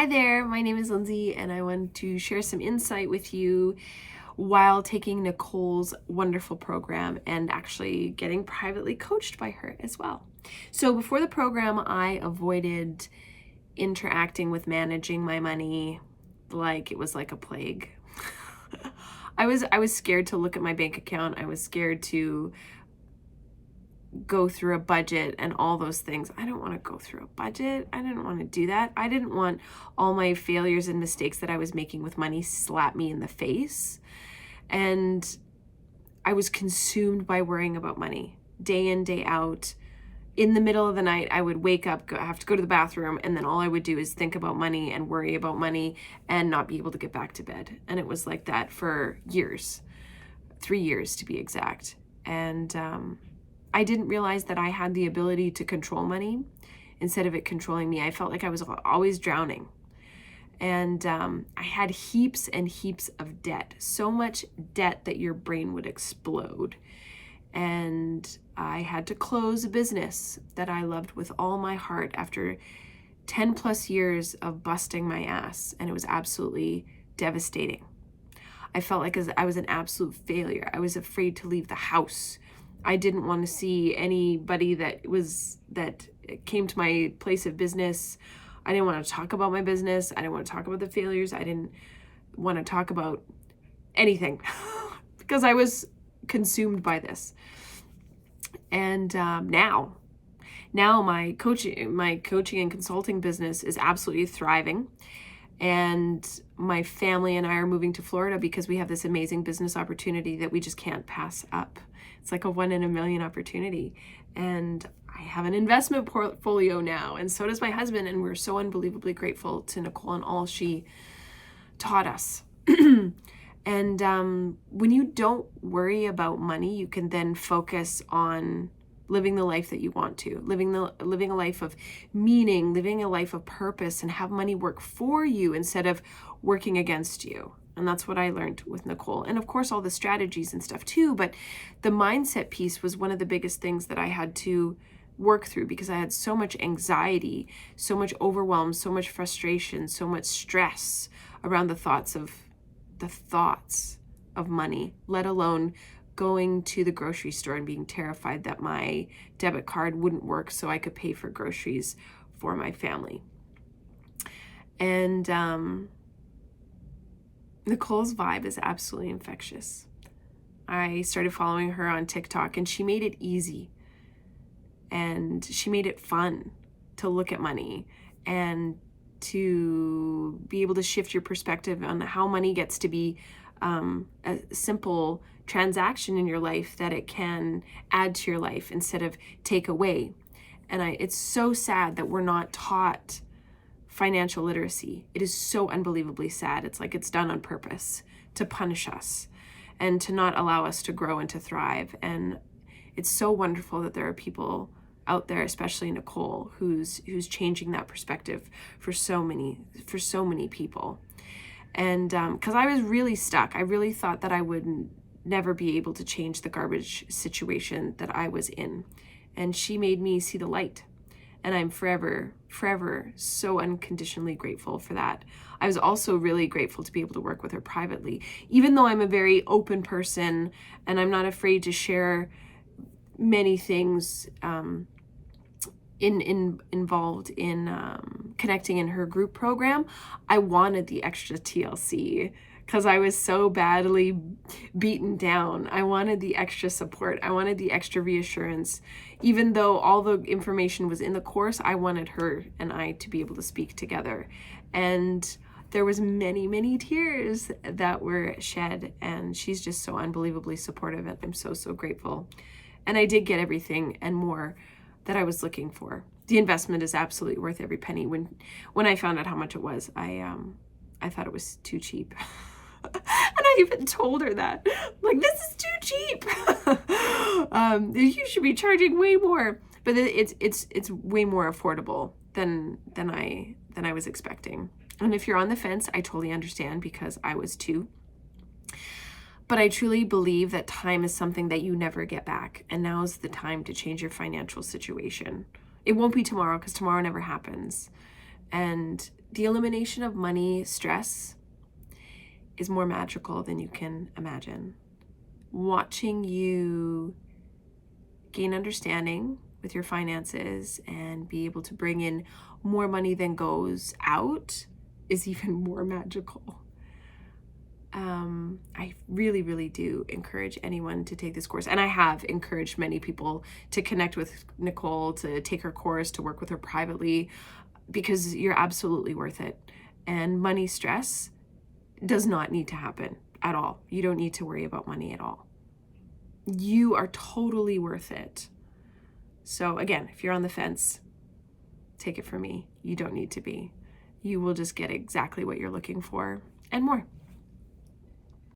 Hi there, my name is Lindsay, and I want to share some insight with you while taking Nicole's wonderful program and actually getting privately coached by her as well. So before the program, I avoided interacting with managing my money like it was like a plague. I was scared to look at my bank account. I was scared to go through a budget and all those things. I don't want to go through a budget. I didn't want to do that. I didn't want all my failures and mistakes that I was making with money slap me in the face. And I was consumed by worrying about money day in, day out. In the middle of the night, I would wake up, have to go to the bathroom, and then all I would do is think about money and worry about money and not be able to get back to bed. And it was like that for years, 3 years to be exact. And I didn't realize that I had the ability to control money instead of it controlling me. I felt like I was always drowning. And I had heaps and heaps of debt, so much debt that your brain would explode. And I had to close a business that I loved with all my heart after 10 plus years of busting my ass. And it was absolutely devastating. I felt like I was an absolute failure. I was afraid to leave the house. I didn't want to see anybody that came to my place of business. I didn't want to talk about my business. I didn't want to talk about the failures. I didn't want to talk about anything because I was consumed by this. And now my coaching and consulting business is absolutely thriving. And my family and I are moving to Florida because we have this amazing business opportunity that we just can't pass up. It's like a 1 in a million opportunity. And I have an investment portfolio now, and so does my husband. And we're so unbelievably grateful to Nicole and all she taught us. And when you don't worry about money, you can then focus on living the life that you want to, living a life of meaning, living a life of purpose, and have money work for you instead of working against you. And that's what I learned with Nicole. And of course, all the strategies and stuff too. But the mindset piece was one of the biggest things that I had to work through because I had so much anxiety, so much overwhelm, so much frustration, so much stress around the thoughts of money, let alone going to the grocery store and being terrified that my debit card wouldn't work so I could pay for groceries for my family. And Nicole's vibe is absolutely infectious. I started following her on TikTok, and she made it easy. And she made it fun to look at money and to be able to shift your perspective on how money gets to be a simple transaction in your life that it can add to your life instead of take away. And it's so sad that we're not taught financial literacy. It is so unbelievably sad. It's like it's done on purpose to punish us and to not allow us to grow and to thrive. And it's so wonderful that there are people out there, especially Nicole, who's changing that perspective for so many people. And because I was really stuck. I really thought that I would never be able to change the garbage situation that I was in. And she made me see the light. And I'm forever so unconditionally grateful for that. I was also really grateful to be able to work with her privately, even though I'm a very open person and I'm not afraid to share many things involved in connecting in her group program. I wanted the extra TLC because I was so badly beaten down. I wanted the extra support. I wanted the extra reassurance. Even though all the information was in the course, I wanted her and I to be able to speak together. And there was many tears that were shed, and she's just so unbelievably supportive, and I'm so grateful. And I did get everything and more that I was looking for. The investment is absolutely worth every penny. When I found out how much it was, I thought it was too cheap. And I even told her that, like, this is too cheap. You should be charging way more. But it's way more affordable than I was expecting. And if you're on the fence, I totally understand because I was too. But I truly believe that time is something that you never get back. And now is the time to change your financial situation. It won't be tomorrow because tomorrow never happens. And The elimination of money stress is more magical than you can imagine. Watching you gain understanding with your finances and be able to bring in more money than goes out is even more magical. I really, really do encourage anyone to take this course. And I have encouraged many people to connect with Nicole, to take her course, to work with her privately, because you're absolutely worth it. And money stress does not need to happen at all. You don't need to worry about money at all. You are totally worth it. So again, if you're on the fence, take it from me. You don't need to be. You will just get exactly what you're looking for and more.